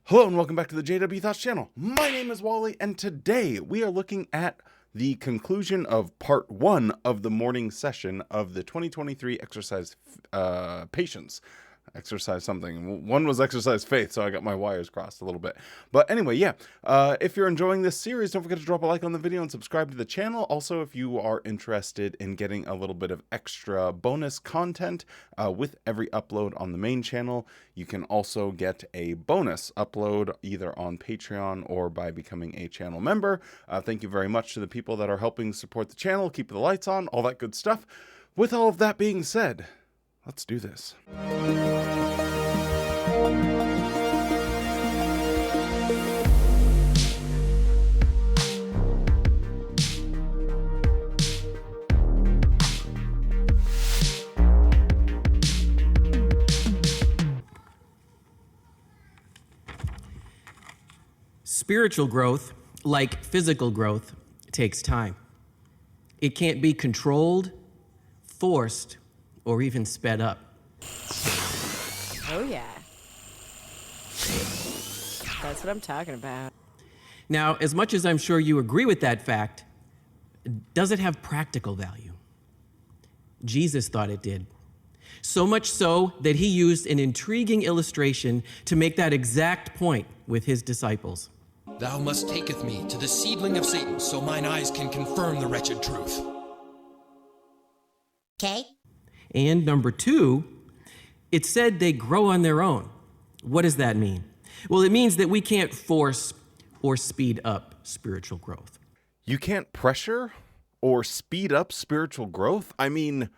Hello and welcome back to the JW Thoughts channel. My name is Wally and today we are looking at the conclusion of part 1 of the morning session of the 2023 exercise patience. Exercise something. One was exercise faith, so I got my wires crossed a little bit. But anyway, yeah. If you're enjoying this series, don't forget to drop a like on the video and subscribe to the channel. Also, if you are interested in getting a little bit of extra bonus content with every upload on the main channel, you can also get a bonus upload either on Patreon or by becoming a channel member. Thank you very much to the people that are helping support the channel, keep the lights on, all that good stuff. With all of that being said, let's do this. Spiritual growth, like physical growth, takes time. It can't be controlled, forced, or even sped up. Oh, yeah. That's what I'm talking about. Now, as much as I'm sure you agree with that fact, does it have practical value? Jesus thought it did. So much so that he used an intriguing illustration to make that exact point with his disciples. Thou must taketh me to the seedling of Satan, so mine eyes can confirm the wretched truth. Okay. And number 2, it said they grow on their own. What does that mean? Well, it means that we can't force or speed up spiritual growth. You can't pressure or speed up spiritual growth? I mean,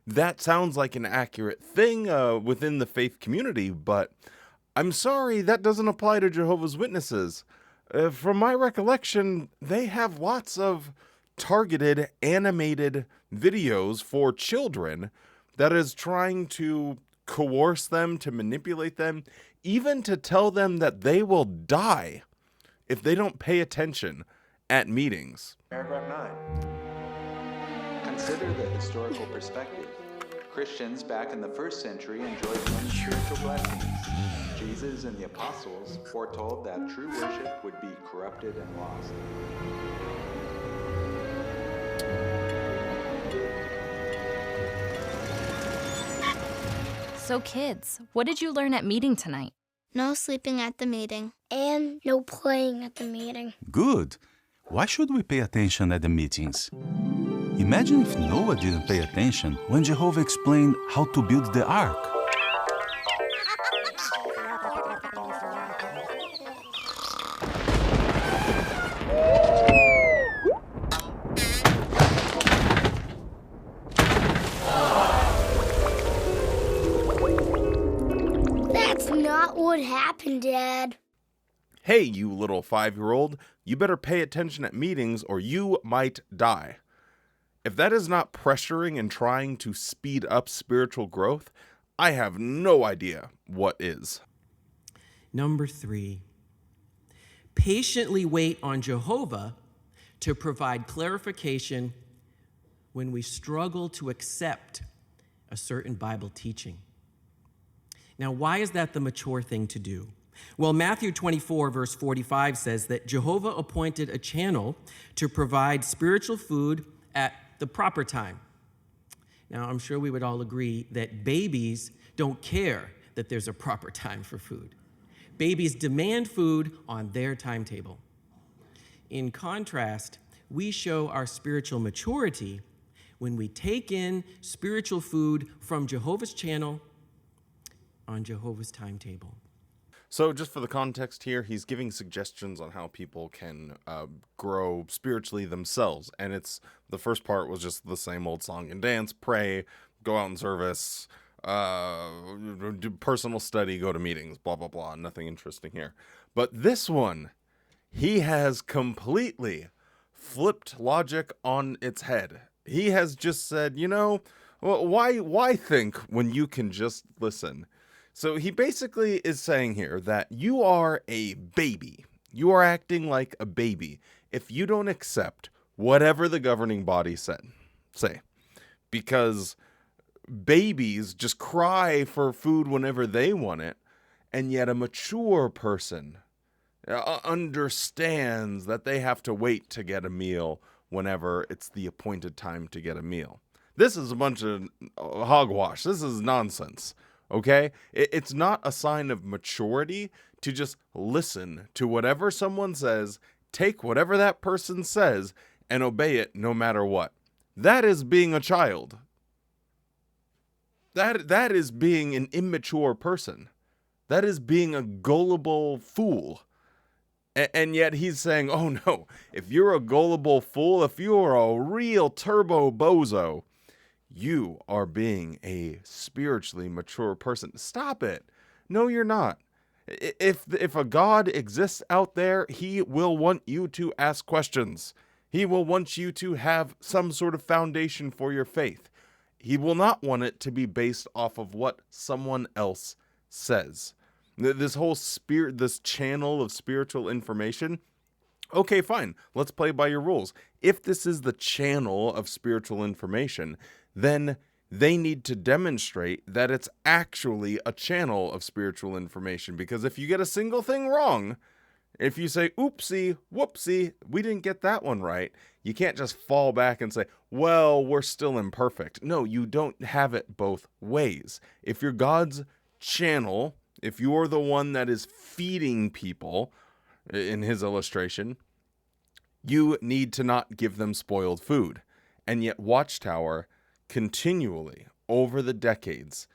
that sounds like an accurate thing within the faith community, but I'm sorry, that doesn't apply to Jehovah's Witnesses. From my recollection, they have lots of targeted animated videos for children that is trying to coerce them, to manipulate them, even to tell them that they will die if they don't pay attention at meetings. Paragraph 9. Consider the historical perspective. Christians back in the first century enjoyed many spiritual blessings. Jesus and the apostles foretold that true worship would be corrupted and lost. So kids, what did you learn at meeting tonight? No sleeping at the meeting. And no playing at the meeting. Good. Why should we pay attention at the meetings? Imagine if Noah didn't pay attention when Jehovah explained how to build the ark. That's not what happened, Dad. Hey, you little 5-year-old, you better pay attention at meetings or you might die. If that is not pressuring and trying to speed up spiritual growth, I have no idea what is. Number 3, patiently wait on Jehovah to provide clarification when we struggle to accept a certain Bible teaching. Now, why is that the mature thing to do? Well, Matthew 24, verse 45 says that Jehovah appointed a channel to provide spiritual food at the proper time. Now, I'm sure we would all agree that babies don't care that there's a proper time for food. Babies demand food on their timetable. In contrast, we show our spiritual maturity when we take in spiritual food from Jehovah's channel on Jehovah's timetable. So just for the context here, he's giving suggestions on how people can grow spiritually themselves. And the first part was just the same old song and dance, pray, go out in service, do personal study, go to meetings, blah, blah, blah. Nothing interesting here. But this one, he has completely flipped logic on its head. He has just said, you know, well, why think when you can just listen? So he basically is saying here that you are a baby. You are acting like a baby if you don't accept whatever the governing body say. Because babies just cry for food whenever they want it, and yet a mature person understands that they have to wait to get a meal whenever it's the appointed time to get a meal. This is a bunch of hogwash. This is nonsense, okay? It's not a sign of maturity to just listen to whatever someone says, take whatever that person says, and obey it no matter what. That is being a child. That is being an immature person. That is being a gullible fool. And yet he's saying, oh no, if you're a gullible fool, if you're a real turbo bozo, you are being a spiritually mature person. Stop it. No, you're not. If a God exists out there, he will want you to ask questions. He will want you to have some sort of foundation for your faith. He will not want it to be based off of what someone else says. This whole this channel of spiritual information, okay, fine, let's play by your rules. If this is the channel of spiritual information, then they need to demonstrate that it's actually a channel of spiritual information. Because if you get a single thing wrong, if you say, oopsie, whoopsie, we didn't get that one right, you can't just fall back and say, well, we're still imperfect. No, you don't have it both ways. If you're God's channel, if you're the one that is feeding people, in his illustration, you need to not give them spoiled food. And yet Watchtower continually, over the decades,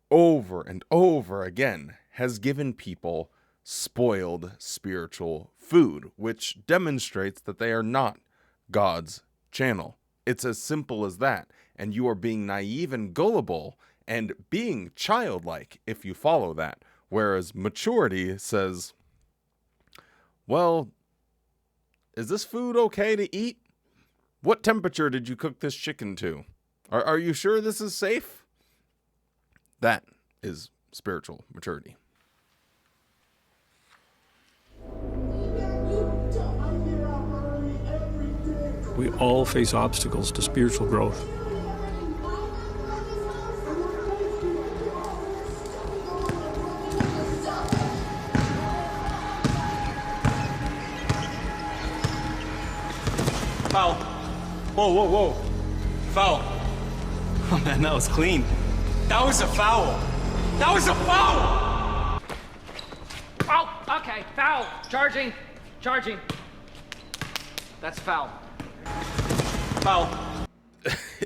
over and over again, has given people spoiled spiritual food, which demonstrates that they are not God's channel. It's as simple as that. And you are being naive and gullible and being childlike if you follow that. Whereas maturity says, well, is this food okay to eat? What temperature did you cook this chicken to? Are you sure this is safe? That is spiritual maturity. We all face obstacles to spiritual growth. Foul. Whoa, whoa, whoa. Foul. Oh man, that was clean. That was a foul. That was a foul! Oh, okay, foul. Charging. That's foul. Foul.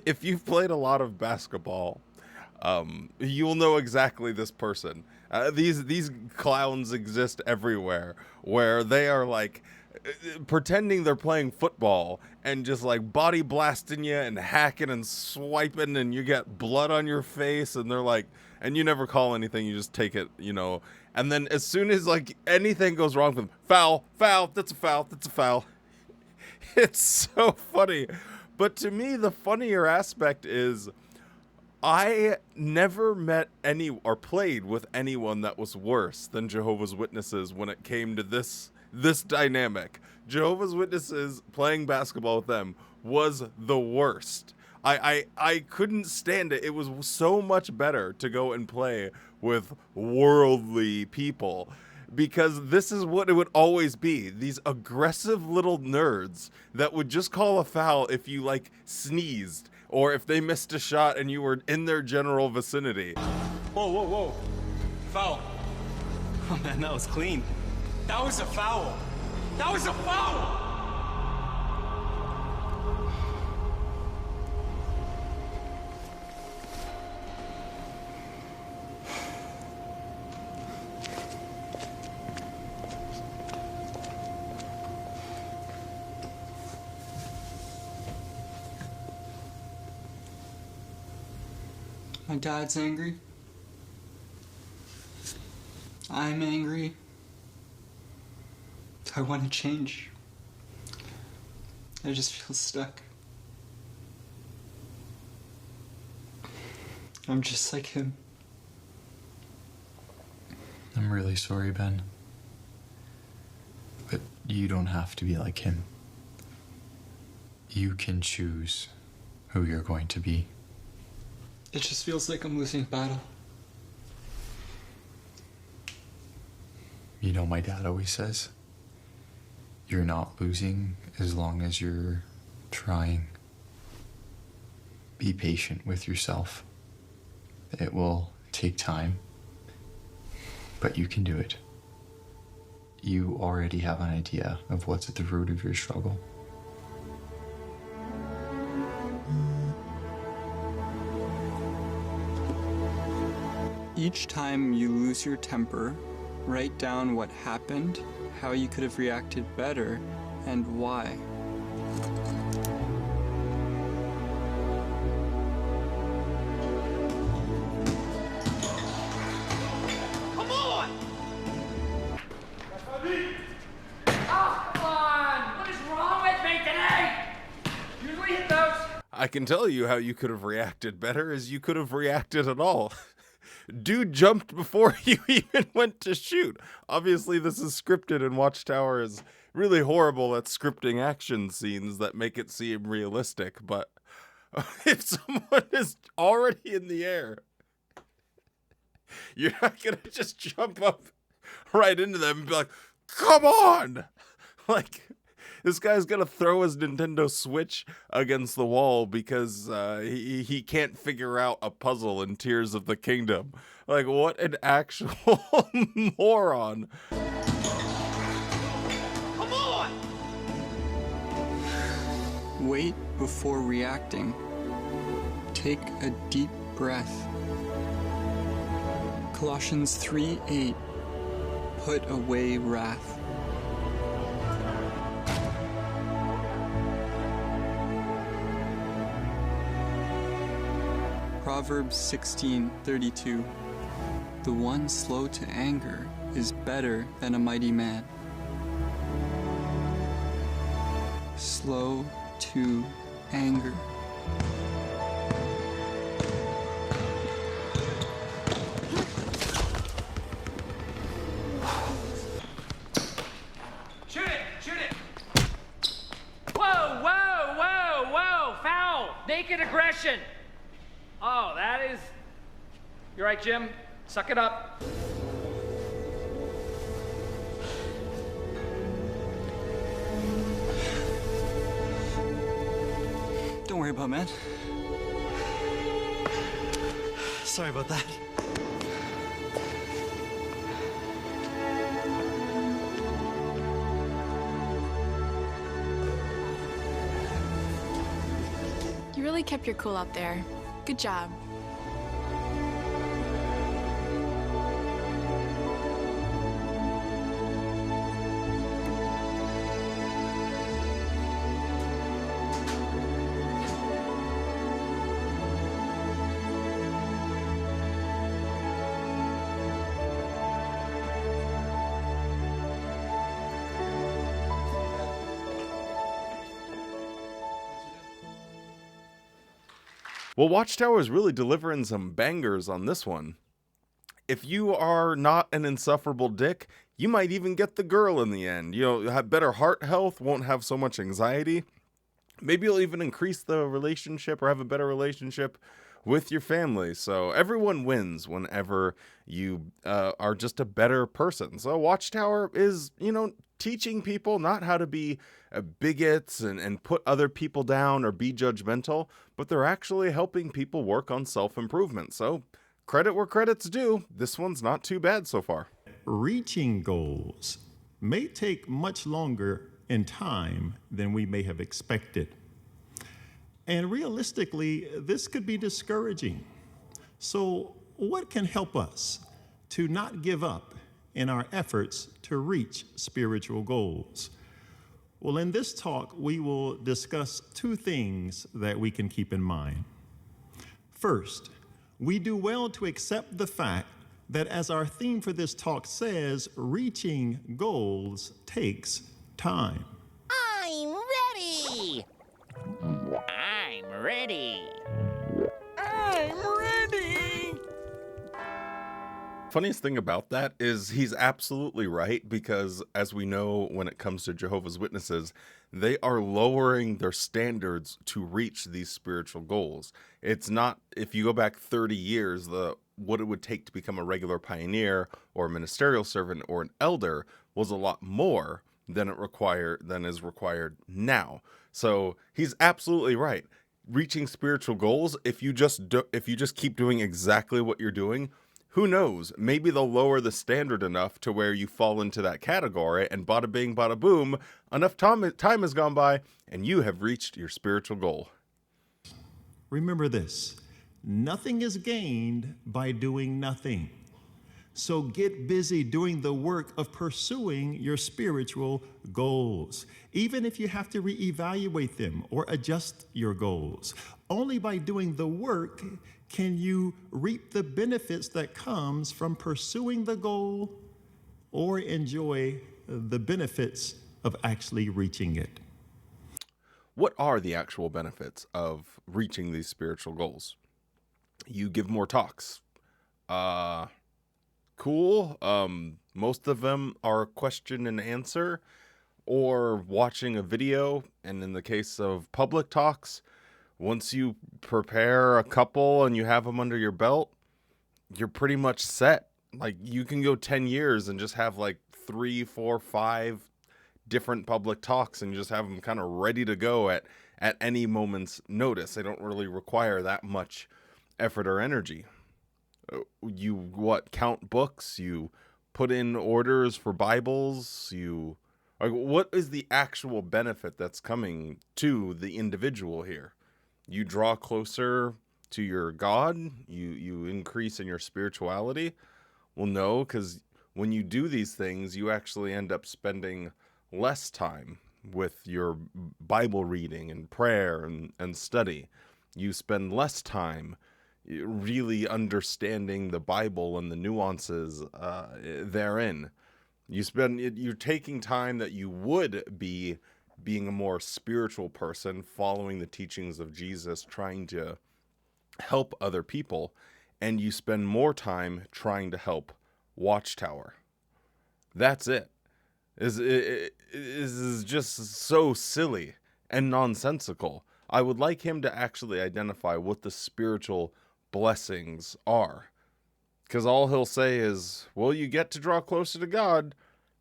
If you've played a lot of basketball, you'll know exactly this person. These clowns exist everywhere, where they are like pretending they're playing football and just like body blasting you and hacking and swiping, and you get blood on your face, and they're like, and you never call anything, you just take it, you know. And then as soon as like anything goes wrong with them, foul, that's a foul. It's so funny. But to me, the funnier aspect is I never met any or played with anyone that was worse than Jehovah's Witnesses when it came to this dynamic. Jehovah's Witnesses, playing basketball with them was the worst. I couldn't stand it. It was so much better to go and play with worldly people, because this is what it would always be. These aggressive little nerds that would just call a foul if you like sneezed or if they missed a shot and you were in their general vicinity. Whoa, whoa, whoa. Foul. Oh man, that was clean. That was a foul. That was a foul! My dad's angry. I'm angry. I want to change. I just feel stuck. I'm just like him. I'm really sorry, Ben. But you don't have to be like him. You can choose who you're going to be. It just feels like I'm losing a battle. You know, my dad always says, you're not losing as long as you're trying. Be patient with yourself. It will take time, but you can do it. You already have an idea of what's at the root of your struggle. Each time you lose your temper, write down what happened, how you could have reacted better, and why. Come on! Oh, come on! What is wrong with me today? Usually hit those. I can tell you how you could have reacted better is you could have reacted at all. Dude jumped before you even went to shoot. Obviously, this is scripted, and Watchtower is really horrible at scripting action scenes that make it seem realistic. But if someone is already in the air, you're not going to just jump up right into them and be like, come on! Like, this guy's going to throw his Nintendo Switch against the wall because he can't figure out a puzzle in Tears of the Kingdom. Like, what an actual moron. Come on! Wait before reacting. Take a deep breath. Colossians 3:8. Put away wrath. Proverbs 16:32. The one slow to anger is better than a mighty man. Slow to anger. Shoot it! Shoot it! Whoa, whoa, whoa, whoa! Foul! Naked aggression! Oh, that is... You're right, Jim. Suck it up. Don't worry about it, man. Sorry about that. You really kept your cool out there. Good job. Well, Watchtower is really delivering some bangers on this one. If you are not an insufferable dick, you might even get the girl in the end. You know, you'll have better heart health, won't have so much anxiety. Maybe you'll even increase the relationship or have a better relationship with your family. So everyone wins whenever you are just a better person. So Watchtower is, you know, teaching people not how to be bigots and put other people down or be judgmental, but they're actually helping people work on self-improvement. So credit where credit's due. This one's not too bad so far. Reaching goals may take much longer in time than we may have expected. And realistically, this could be discouraging. So what can help us to not give up in our efforts to reach spiritual goals? Well, in this talk, we will discuss two things that we can keep in mind. First, we do well to accept the fact that, as our theme for this talk says, reaching goals takes time. I'm ready! I'm ready! I'm ready! Funniest thing about that is he's absolutely right, because as we know, when it comes to Jehovah's Witnesses, they are lowering their standards to reach these spiritual goals. It's not, if you go back 30 years, the what it would take to become a regular pioneer or a ministerial servant or an elder was a lot more than is required now. So he's absolutely right. Reaching spiritual goals, if you just keep doing exactly what you're doing, who knows? Maybe they'll lower the standard enough to where you fall into that category, and bada bing, bada boom, enough time has gone by, and you have reached your spiritual goal. Remember this: nothing is gained by doing nothing. So get busy doing the work of pursuing your spiritual goals, even if you have to reevaluate them or adjust your goals. Only by doing the work can you reap the benefits that comes from pursuing the goal or enjoy the benefits of actually reaching it. What are the actual benefits of reaching these spiritual goals? You give more talks. Cool. Most of them are question and answer or watching a video. And in the case of public talks, once you prepare a couple and you have them under your belt, you're pretty much set. Like, you can go 10 years and just have like 3, 4, 5 different public talks and just have them kind of ready to go at any moment's notice. They don't really require that much effort or energy. You count books, you put in orders for Bibles, what is the actual benefit that's coming to the individual here? You draw closer to your God, you increase in your spirituality. Well, no, because when you do these things, you actually end up spending less time with your Bible reading and prayer and study. You spend less time really understanding the Bible and the nuances therein. You're taking time that you would be being a more spiritual person, following the teachings of Jesus, trying to help other people, and you spend more time trying to help Watchtower. That's it. It is just so silly and nonsensical. I would like him to actually identify what the spiritual blessings are, because all he'll say is, well, you get to draw closer to God,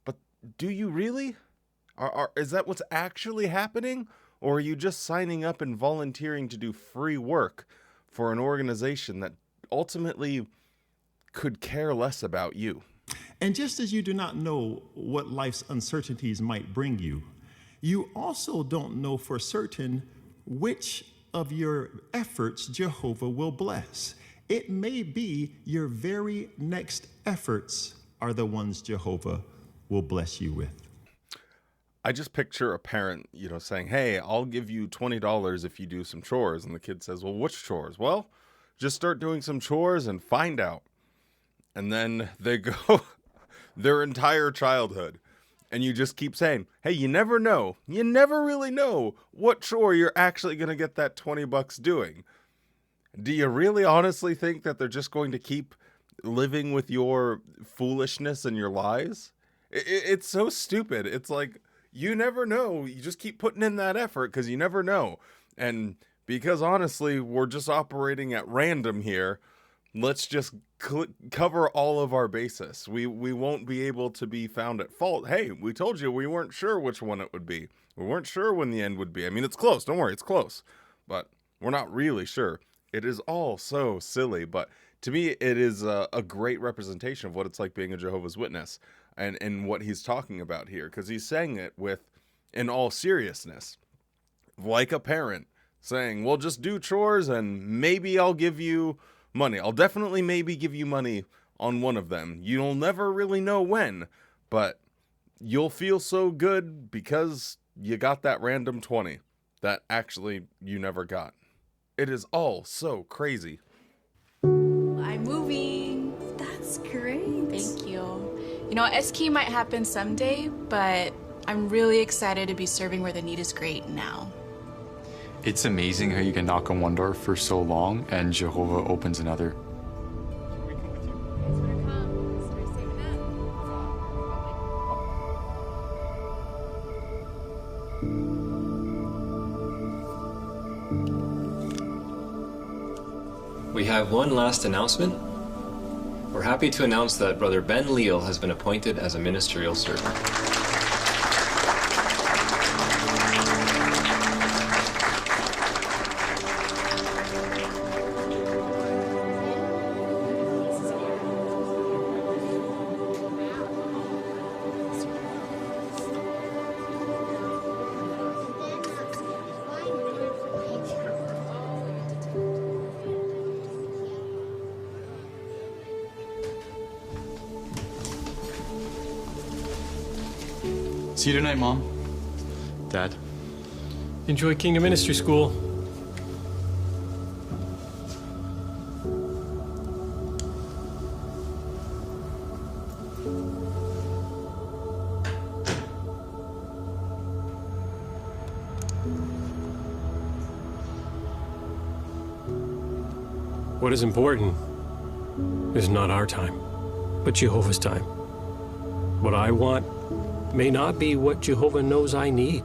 but do you really? Is that what's actually happening? Or are you just signing up and volunteering to do free work for an organization that ultimately could care less about you? And just as you do not know what life's uncertainties might bring you, you also don't know for certain which of your efforts Jehovah will bless. It may be your very next efforts are the ones Jehovah will bless you with. I just picture a parent, saying, hey, I'll give you $20 if you do some chores. And the kid says, well, which chores? Well, just start doing some chores and find out. And then they go their entire childhood. And you just keep saying, hey, you never know. You never really know what chore you're actually going to get that $20 doing. Do you really honestly think that they're just going to keep living with your foolishness and your lies? It's so stupid. It's like, you never know. You just keep putting in that effort because you never know. And because honestly, we're just operating at random here, let's just cover all of our bases. We won't be able to be found at fault. Hey, we told you we weren't sure which one it would be. We weren't sure when the end would be. I mean, it's close. Don't worry, it's close. But we're not really sure. It is all so silly. But to me, it is a great representation of what it's like being a Jehovah's Witness and what he's talking about here. Because he's saying it in all seriousness. Like a parent saying, well, just do chores and maybe I'll give you money. I'll definitely maybe give you money on one of them. You'll never really know when, but you'll feel so good because you got that random 20 that actually you never got. It is all so crazy. I'm moving. That's great. Thank you. SK might happen someday, but I'm really excited to be serving where the need is great now. It's amazing how you can knock on one door for so long and Jehovah opens another. We have one last announcement. We're happy to announce that Brother Ben Leal has been appointed as a ministerial servant. See you tonight, Mom. Dad. Enjoy Kingdom Ministry School. What is important is not our time, but Jehovah's time. What I want may not be what Jehovah knows I need.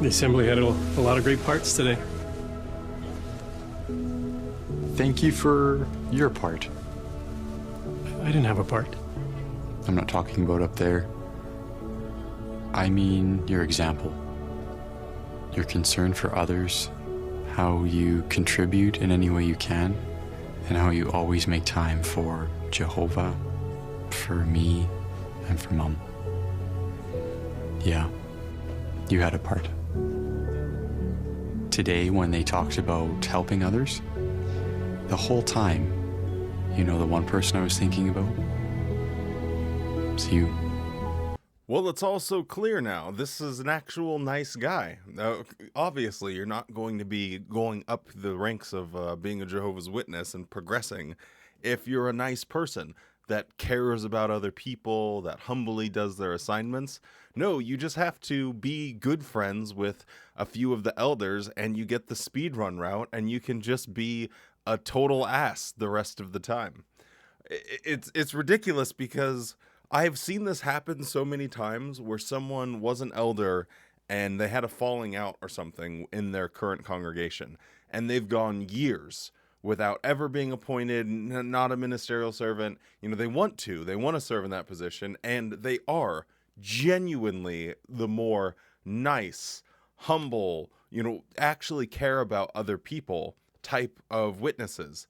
The assembly had a lot of great parts today. Thank you for your part. I didn't have a part. I'm not talking about up there. I mean your example. Your concern for others, how you contribute in any way you can, and how you always make time for Jehovah, for me, and for Mom. Yeah, you had a part. Today, when they talked about helping others, the whole time, you know the one person I was thinking about? It's you. Well, it's also clear now. This is an actual nice guy. Now, obviously, you're not going to be going up the ranks of being a Jehovah's Witness and progressing if you're a nice person that cares about other people, that humbly does their assignments. No, you just have to be good friends with a few of the elders, and you get the speedrun route, and you can just be a total ass the rest of the time. It's ridiculous because I've seen this happen so many times where someone was an elder and they had a falling out or something in their current congregation, and they've gone years without ever being appointed, not a ministerial servant. You know, they want to serve in that position, and they are genuinely the more nice, humble, actually care about other people type of witnesses.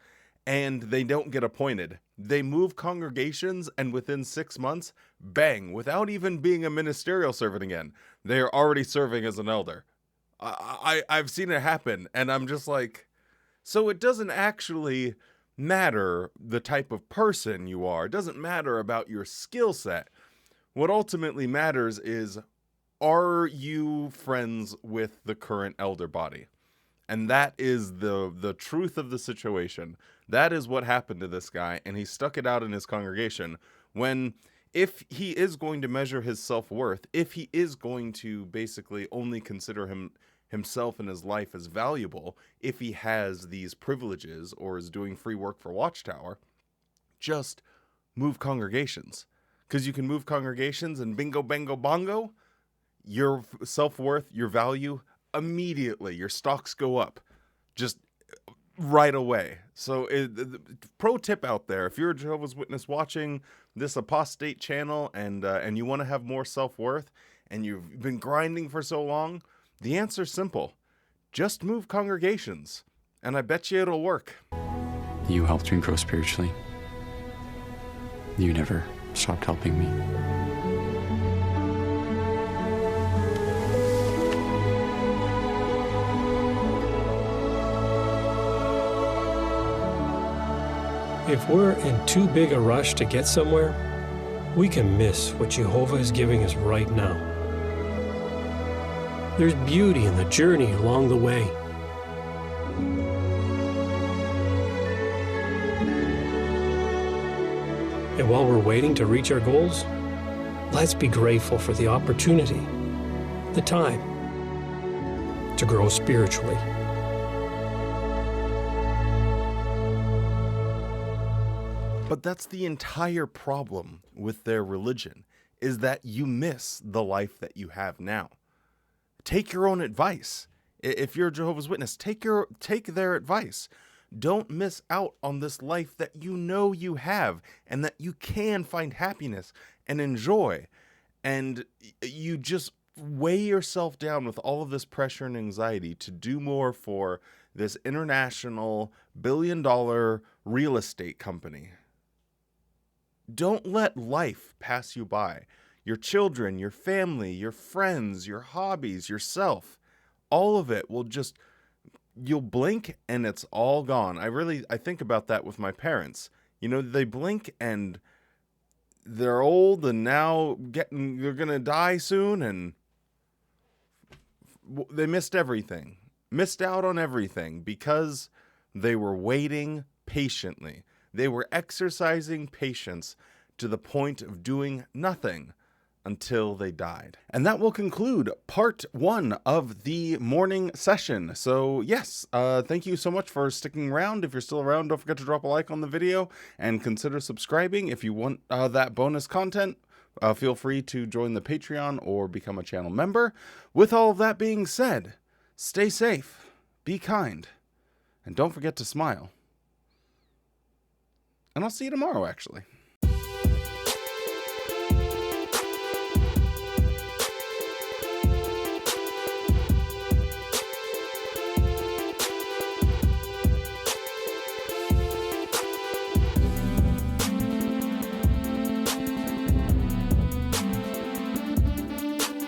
And they don't get appointed. They move congregations, and within 6 months, bang, without even being a ministerial servant again, they are already serving as an elder. I've seen it happen, and I'm just like, so it doesn't actually matter the type of person you are. It doesn't matter about your skill set. What ultimately matters is, are you friends with the current elder body? And that is the truth of the situation. That is what happened to this guy, and he stuck it out in his congregation when, if he is going to measure his self-worth, if he is going to basically only consider himself and his life as valuable, if he has these privileges or is doing free work for Watchtower, just move congregations. Because you can move congregations and bingo, bango, bongo, your self-worth, your value, immediately, your stocks go up. Just right away. So pro tip out there, if you're a Jehovah's Witness watching this apostate channel and you want to have more self-worth and you've been grinding for so long, the answer's simple. Just move congregations, and I bet you it'll work. You helped me grow spiritually. You never stopped helping me. If we're in too big a rush to get somewhere, we can miss what Jehovah is giving us right now. There's beauty in the journey along the way. And while we're waiting to reach our goals, let's be grateful for the opportunity, the time, to grow spiritually. But that's the entire problem with their religion, is that you miss the life that you have now. Take your own advice. If you're a Jehovah's Witness, take their advice. Don't miss out on this life that you know you have and that you can find happiness and enjoy. And you just weigh yourself down with all of this pressure and anxiety to do more for this international billion-dollar real estate company. Don't let life pass you by. Your children, your family, your friends, your hobbies, yourself, all of it will just, you'll blink and it's all gone. I think about that with my parents. You know, they blink and they're old and now they're going to die soon, and they missed everything. Missed out on everything because they were waiting patiently. They were exercising patience to the point of doing nothing until they died. And that will conclude part 1 of the morning session. So yes, thank you so much for sticking around. If you're still around, don't forget to drop a like on the video and consider subscribing. If you want that bonus content, feel free to join the Patreon or become a channel member. With all of that being said, stay safe, be kind, and don't forget to smile. And I'll see you tomorrow, actually.